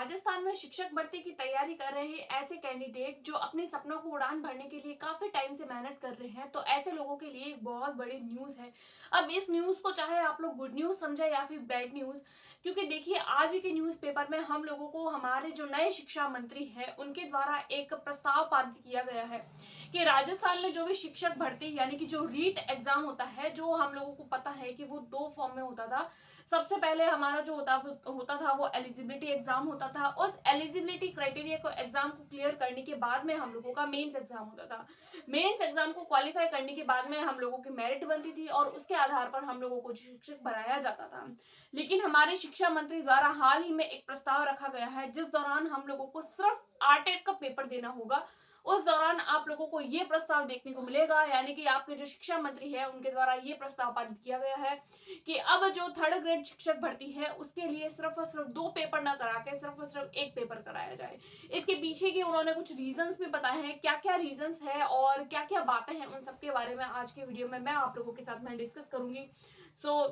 राजस्थान में शिक्षक भर्ती की तैयारी कर रहे हैं ऐसे कैंडिडेट जो अपने सपनों को उड़ान भरने के लिए काफी टाइम से मेहनत कर रहे हैं, तो ऐसे लोगों के लिए एक बहुत बड़ी न्यूज है। अब इस न्यूज को चाहे आप लोग गुड न्यूज समझे या फिर बैड न्यूज, क्योंकि देखिए आज के न्यूज़पेपर में हम लोगों को हमारे जो नए शिक्षा मंत्री हैं उनके द्वारा एक प्रस्ताव पारित किया गया है कि राजस्थान में जो भी शिक्षक भर्ती यानी कि जो रीट एग्जाम होता है, जो हम लोगों को पता है कि वो दो फॉर्म में होता था। सबसे पहले हमारा जो होता था वो एलिजिबिलिटी एग्जाम होता था। उस एलिजिबिलिटी क्राइटेरिया को एग्जाम को क्लियर करने के बाद में हम लोगों का मेंस एग्जाम होता था। मेंस एग्जाम को क्वालिफाई करने के बाद में हम लोगों की मेरिट बनती थी और उसके आधार पर हम लोगों को शिक्षक बनाया जाता था। लेकिन हमारे शिक्षा मंत्री द्वारा हाल ही में एक प्रस्ताव रखा गया है जिस दौरान हम लोगों को सिर्फ आरटेट का पेपर देना होगा। उस दौरान आप लोगों को ये प्रस्ताव देखने को मिलेगा, यानी कि आपके जो शिक्षा मंत्री है उनके द्वारा ये प्रस्ताव पारित किया गया है कि अब जो थर्ड ग्रेड शिक्षक भर्ती है उसके लिए सिर्फ और सिर्फ दो पेपर ना करा के सिर्फ और सिर्फ एक पेपर कराया जाए। इसके पीछे की उन्होंने कुछ रीजंस भी बताए हैं, क्या क्या रीजंस है और क्या क्या बातें हैं, उन सबके बारे में आज के वीडियो में मैं आप लोगों के साथ में डिस्कस करूंगी। सो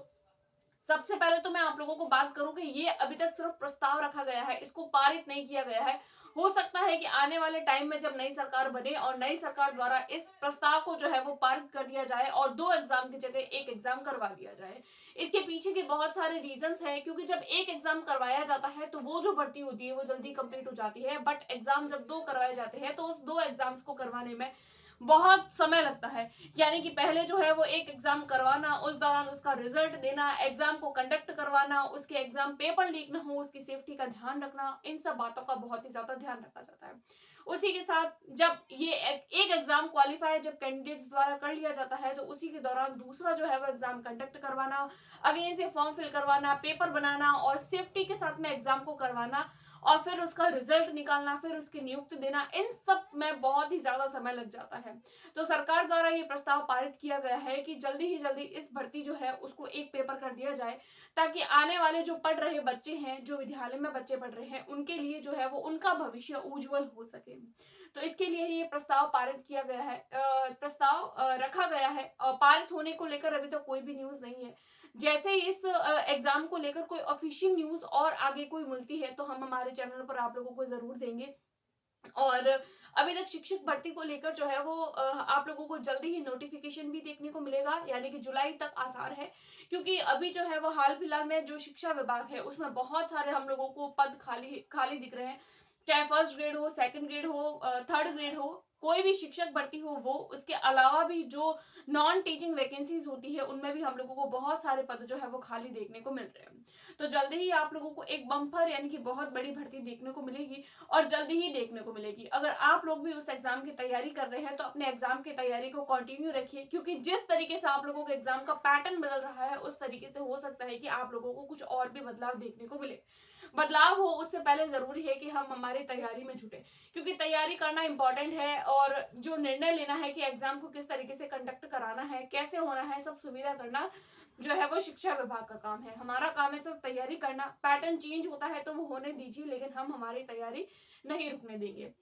सबसे पहले तो मैं आप लोगों को बात करूं कि ये अभी तक सिर्फ प्रस्ताव रखा गया है, इसको पारित नहीं किया गया है। हो सकता है कि आने वाले टाइम में जब नई सरकार बने और नई सरकार द्वारा इस प्रस्ताव को जो है वो पारित कर दिया जाए और दो एग्जाम की जगह एक एग्जाम करवा दिया जाए। इसके पीछे के बहुत सारे रीजंस हैं, क्योंकि जब एक एग्जाम करवाया जाता है तो वो जो भर्ती होती है वो जल्दी कंप्लीट हो जाती है, बट एग्जाम जब दो करवाए जाते हैं तो उस दो एग्जाम्स को करवाने में बहुत समय लगता है। यानी कि पहले जो है वो एक एग्जाम करवाना, उस दौरान उसका रिजल्ट देना, एग्जाम को कंडक्ट करवाना, उसके एग्जाम पेपर लीक ना हो उसकी सेफ्टी का ध्यान रखना, इन सब बातों का बहुत ही ज्यादा ध्यान रखा जाता है। उसी के साथ जब ये एक एग्जाम क्वालिफाई जब कैंडिडेट्स द्वारा कर लिया जाता है तो उसी के दौरान दूसरा जो है वो एग्जाम कंडक्ट करवाना, अगेन से फॉर्म फिल करवाना, पेपर बनाना और सेफ्टी के साथ में एग्जाम को करवाना और फिर उसका रिजल्ट निकालना, फिर उसकी नियुक्ति देना, इन सब में बहुत ही ज्यादा समय लग जाता है। तो सरकार द्वारा ये प्रस्ताव पारित किया गया है कि जल्दी ही जल्दी इस भर्ती जो है उसको एक पेपर कर दिया जाए, ताकि आने वाले जो पढ़ रहे बच्चे हैं, जो विद्यालय में बच्चे पढ़ रहे हैं, उनके लिए जो है वो उनका भविष्य उज्जवल हो सके। तो इसके लिए ही ये प्रस्ताव पारित किया गया है, प्रस्ताव रखा गया है। पारित होने को लेकर अभी तक कोई भी न्यूज नहीं है। जैसे ही इस एग्जाम को लेकर कोई ऑफिशियल न्यूज और आगे कोई मिलती है तो हम हमारे चैनल पर आप लोगों को जरूर देंगे। और अभी तक शिक्षक भर्ती को लेकर जो है वो आप लोगों को जल्दी ही नोटिफिकेशन भी देखने को मिलेगा, यानी कि जुलाई तक आसार है। क्योंकि अभी जो है वो हाल फिलहाल में जो शिक्षा विभाग है उसमें बहुत सारे हम लोगों को पद खाली खाली दिख रहे हैं। चाहे फर्स्ट ग्रेड हो, सेकंड ग्रेड हो, थर्ड ग्रेड हो, कोई भी शिक्षक भर्ती हो वो, उसके अलावा भी जो नॉन टीचिंग वैकेंसीज होती है उनमें भी हम लोगों को बहुत सारे पद जो है वो खाली देखने को मिल रहे हैं। तो जल्दी ही आप लोगों को एक बम्पर यानी कि बहुत बड़ी भर्ती देखने को मिलेगी और जल्दी ही देखने को मिलेगी। अगर आप लोग भी उस एग्जाम की तैयारी कर रहे हैं तो अपने एग्जाम की तैयारी को कंटिन्यू रखिए, क्योंकि जिस तरीके से आप लोगों के एग्जाम का पैटर्न बदल रहा है उस तरीके से हो सकता है कि आप लोगों को कुछ और भी बदलाव देखने को मिले। बदलाव हो उससे पहले जरूरी है कि हम हमारी तैयारी में जुटे, क्योंकि तैयारी करना इंपॉर्टेंट है और जो निर्णय लेना है कि एग्जाम को किस तरीके से कंडक्ट कराना है, कैसे होना है, सब सुविधा करना जो है वो शिक्षा विभाग का काम है। हमारा काम है सिर्फ तैयारी करना। पैटर्न चेंज होता है तो वो होने दीजिए, लेकिन हम हमारी तैयारी नहीं रुकने देंगे।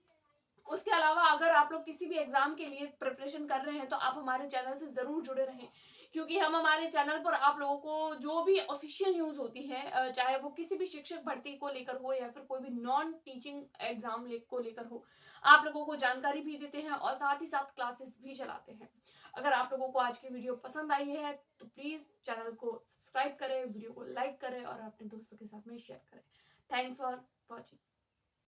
उसके अलावा अगर आप लोग किसी भी एग्जाम के लिए प्रिपरेशन कर रहे हैं तो आप हमारे चैनल से जरूर जुड़े रहें, क्योंकि हम हमारे चैनल पर आप लोगों को जो भी ऑफिशियल न्यूज होती है, चाहे वो किसी भी शिक्षक भर्ती को लेकर हो या फिर कोई भी नॉन टीचिंग एग्जाम को लेकर हो, आप लोगों को जानकारी भी देते हैं और साथ ही साथ क्लासेस भी चलाते हैं। अगर आप लोगों को आज की वीडियो पसंद आई है तो प्लीज चैनल को सब्सक्राइब करें, वीडियो को लाइक करें और अपने दोस्तों के साथ में शेयर करें। Thanks for watching.